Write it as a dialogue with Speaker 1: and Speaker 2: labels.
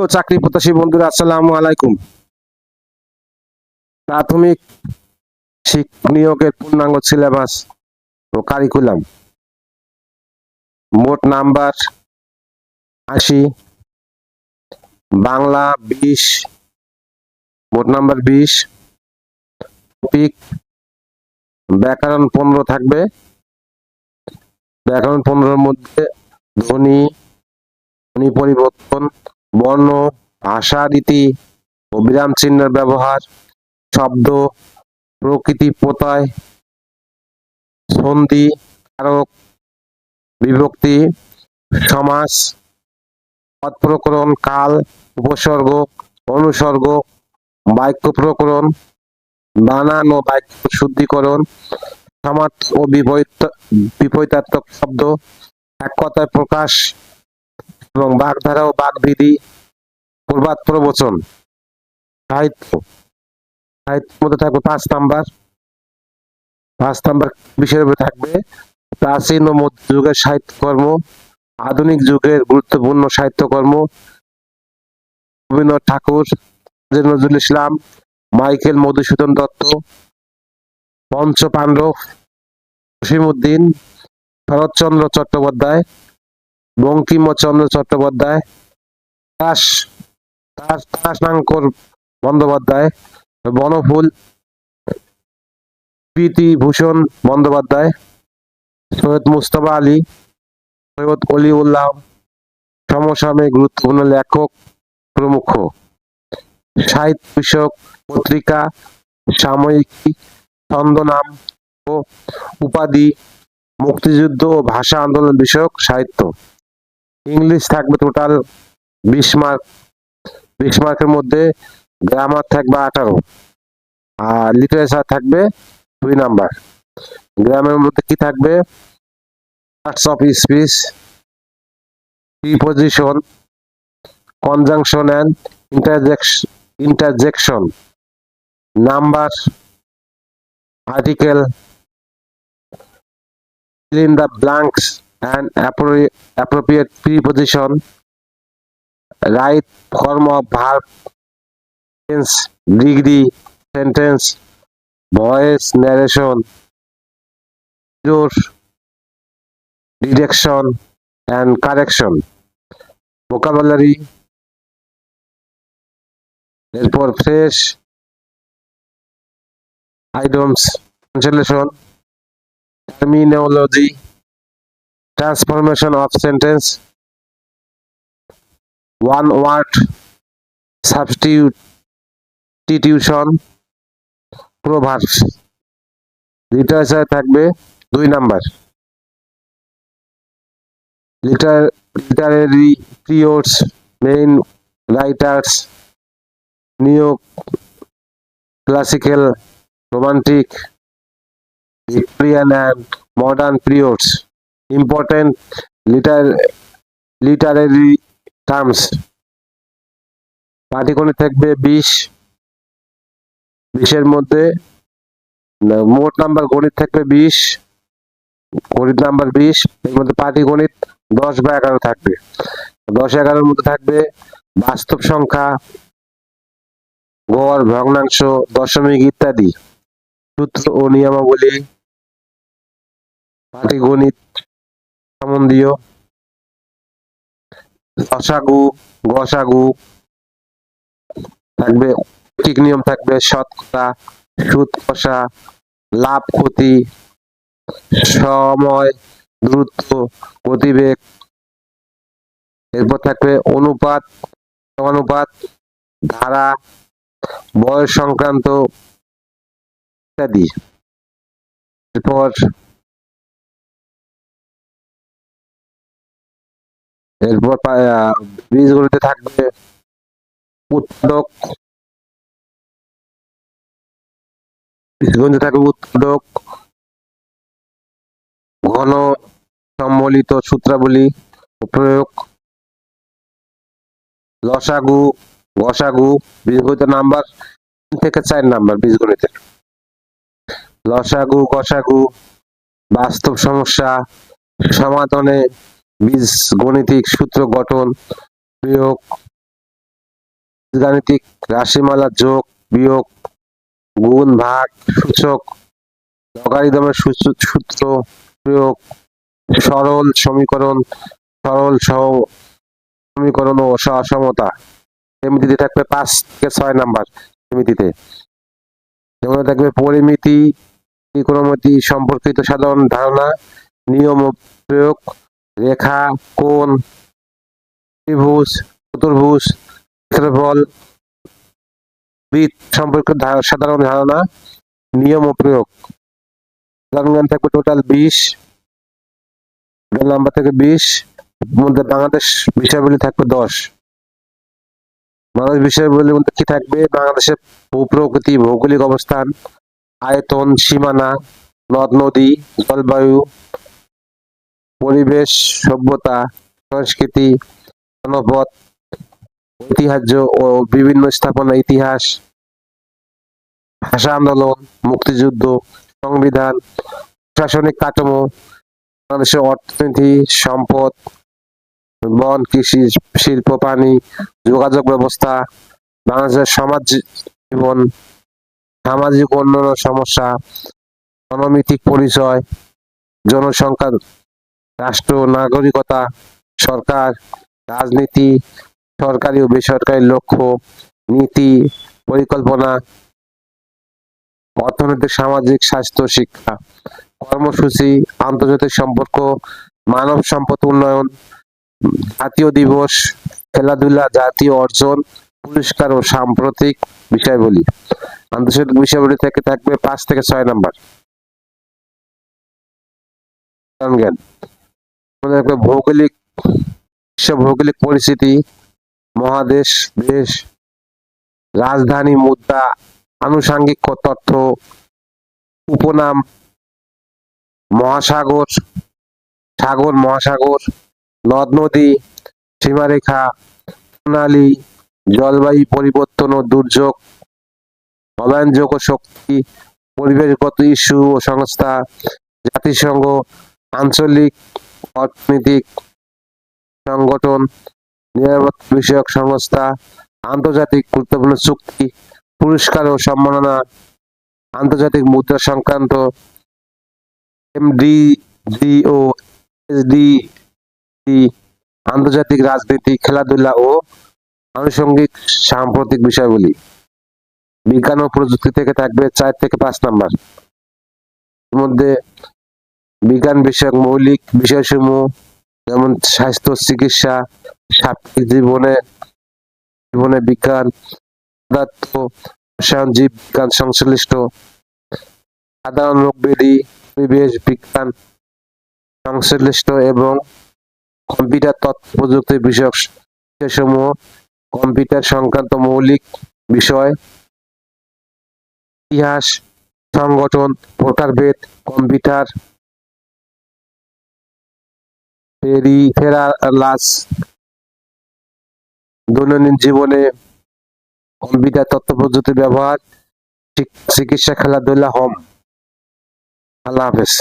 Speaker 1: তো চাকরি প্রত্যাশী বন্ধুরা, আসসালামু আলাইকুম। প্রাথমিক শিক্ষক নিয়োগের পূর্ণাঙ্গ সিলেবাস ও কারিকুলাম। মোট নাম্বার 80, বাংলা 20, মোট নাম্বার 20। টপিক ব্যাকরণ 15 থাকবে। ব্যাকরণ 15-র মধ্যে ধ্বনি, ধ্বনি পরিবর্তন, বর্ণ, ভাষা রীতি ও বিরাম চিহ্নের ব্যবহার, শব্দ, প্রকৃতি, প্রত্যয়, সন্ধি, কারক, বিভক্তি, সমাস, পদ প্রকরণ, কাল, উপসর্গ, অনুসর্গ, বাক্য প্রকরণ, বানান ও বাক্য শুদ্ধিকরণ, সমার্থক ও বিপরীতার্থক শব্দ, এক কথায় প্রকাশ এবং বাগধারা ও বাগবিধি, প্রবাদ প্রবচন। সাহিত্য, সাহিত্যের মধ্যে থাকবে 5 নাম্বার। 5 নাম্বার বিষয়ের উপরে থাকবে প্রাচীন ও মধ্যযুগের সাহিত্যকর্ম, আধুনিক যুগের গুরুত্বপূর্ণ সাহিত্যকর্ম, রবীন্দ্রনাথ ঠাকুর, কাজী নজরুল ইসলাম, মাইকেল মধুসূদন দত্ত, পঞ্চপাণ্ডব, জসিমউদ্দিন, শরৎচন্দ্র চট্টোপাধ্যায়, বঙ্কিমচন্দ্র চট্টোপাধ্যায়, তারাশঙ্কর বন্দ্যোপাধ্যায়, বনফুল, বিভূতিভূষণ বন্দ্যোপাধ্যায়, সৈয়দ মুজতবা আলী, সৈয়দ অলিউল্লাহ, সমসাময়িক গুরুত্বপূর্ণ লেখক প্রমুখ। সাহিত্য বিষয়ক পত্রিকা, সাময়িকী, ছন্দনাম ও উপাধি, মুক্তিযুদ্ধ ও ভাষা আন্দোলন বিষয়ক সাহিত্য। ইংলিশ থাকবে টোটাল 20 মার্ক। 20 মার্কের মধ্যে গ্রামার থাকবে 18 আর লিটারেচার থাকবে 2 নাম্বার। গ্রামের মধ্যে কি থাকবে? Parts of speech, preposition, conjunction and interjection, number, article, fill in the blanks and appropriate preposition, right form of verb, tense, degree, sentence, voice, narration, error, deduction and correction, vocabulary, এরপর fresh idioms, translation, terminology, transformation of sentence, one word substitution, proverbs। Literature থাকবে 2 number. Literary periods, main writers, neo classical, romantic, Victorian and modern periods, important literary terms। পাটিগণিত থাকবে 20। 20-এর মধ্যে মোট number গণিত থাকবে 20, গণিত number 20। এর মধ্যে পাটিগণিত 10 বা 11 থাকবে। 10-11-এর মধ্যে থাকবে বাস্তব সংখ্যা, গড়, ভগ্নাংশ, দশমিক ইত্যাদি, সূত্র ও নিয়মাবলী, পাটিগণিত সম্বন্ধীয়, লসাগু, গসাগু থাকবে, ঠিক নিয়ম থাকবে, শতকরা, সুদ কষা, লাভ ক্ষতি, সময়, দূরত্ব, গতিবেগ। এরপর থাকবে অনুপাত, সমানুপাত, ধারা, বয়স সংক্রান্ত ইত্যাদি। এরপর বীজগণিতে থাকবে উৎপাদক, বীজগণিতে থাকবে উৎপাদক, ঘন, সম্মিলিত সূত্রাবলী ও প্রয়োগ, লসাগু, গসাগু। বীজগণিতের নাম্বার 3 থেকে 4 নাম্বার। বীজগণিতের লসাগু, গসাগু, বাস্তব সমস্যা সমাধানে বীজগণিতিক সূত্র গঠন, প্রয়োগ, গাণিতিক, রাশিমালা, যোগ বিয়োগ, গুণ ভাগ, সূচক, লগারিদমের সূত্র প্রয়োগ, সরল সমীকরণ, সরল সহ সমীকরণ ও অসমতা। এমনিতে থাকবে 5 থেকে 6 নাম্বার। এমনিতে যেমন থাকবে পরিমিতি, ত্রিকোণমিতি সম্পর্কিত সাধারণ ধারণা, নিয়ম ও প্রয়োগ, রেখা, কোণ, ত্রিভুজ, চতুর্ভুজ, ক্ষেত্রফল, বৃত্ত সম্পর্কিত সাধারণ ধারণা, নিয়ম ও প্রয়োগ। সাধারণ জ্ঞান থাকবে টোটাল 20 নাম্বার থেকে 20 মধ্যে বাংলাদেশ বিষয়াবলী থাকবে 10। বাংলাদেশ বিষয়াবলীর মধ্যে কি থাকবে? বাংলাদেশের ভূপ্রকৃতি, ভৌগোলিক অবস্থান, আয়তন, সীমানা, নদ নদী, জলবায়ু, পরিবেশ, সভ্যতা, সংস্কৃতি, জনপদ, ঐতিহ্য ও বিভিন্ন স্থাপনা, ইতিহাস, ভাষা আন্দোলন, মুক্তিযুদ্ধ, সংবিধান, প্রশাসনিক কাঠামো, বাংলাদেশের অর্থনীতি, সম্পদ, বন, কৃষি, শিল্প, পানি, যোগাযোগ ব্যবস্থা, বাংলাদেশের সমাজ জীবন, সামাজিক অন্যান্য সমস্যা, জনমিতিক পরিচয়, জনসংখ্যা, রাষ্ট্র, নাগরিকতা, সরকার, রাজনীতি, সরকারি ও বেসরকারি লক্ষ্য, নীতি, পরিকল্পনা, অর্থনৈতিক, সামাজিক, স্বাস্থ্য, শিক্ষা, কর্মসূচি, আন্তর্জাতিক সম্পর্ক, মানব সম্পদ উন্নয়ন, জাতীয় দিবস, খেলাধুলা, জাতীয় অর্জন, পুরস্কার ও সাম্প্রতিক বিষয়াবলী। আন্তর্জাতিক বিষয়াবলী থেকে থাকবে 5 থেকে 6 নাম্বার। জ্ঞান ভৌগোলিক, ভৌগোলিক পরিস্থিতি, মহাদেশ, দেশ, রাজধানী, মুদ্রা, আনুষঙ্গিক তথ্য, উপনাম, মহাসাগর, সাগর, মহাসাগর, নদ নদী, সীমারেখা, প্রণালী, জলবায়ু পরিবর্তন ও দুর্যোগ, নবায়নযোগ্য শক্তি, পরিবেশগত ইস্যু ও সংস্থা, জাতিসংঘ, আঞ্চলিক অর্থনৈতিক সংগঠন, নিরাপত্তা বিষয়ক সংস্থা, আন্তর্জাতিক গুরুত্বপূর্ণ চুক্তি, পুরস্কার ও সম্মাননা, আন্তর্জাতিক মুদ্রা সংক্রান্ত, এমডিজি ও এসডিজি, আন্তর্জাতিক রাজনীতি, খেলাধুলা ও আনুষঙ্গিক সাম্প্রতিক বিষয়গুলি। বিজ্ঞান ও প্রযুক্তি থেকে থাকবে 4 থেকে 5 নাম্বার। এর মধ্যে বিজ্ঞান বিষয়ক মৌলিক বিষয়সমূহ যেমন স্বাস্থ্য, চিকিৎসা, সার্বিক জীবনে বিজ্ঞান, পদার্থ, রসায়ন, জীব বিজ্ঞান সংশ্লিষ্ট, সাধারণ রোগ ব্যাধি, পরিবেশ বিজ্ঞান সংশ্লিষ্ট এবং কম্পিউটার তথ্য প্রযুক্তি বিষয়ক বিষয়সমূহ, কম্পিউটার সংক্রান্ত মৌলিক বিষয়, ইতিহাস, সংগঠন, ভোটারভেদ, কম্পিউটার, পেরিফেরালাস, দৈনন্দিন জীবনে কম্পিউটার তথ্য প্রযুক্তির ব্যবহার, চিকিৎসা, খেলাধুলা, হোম। আল্লাহ হাফেজ।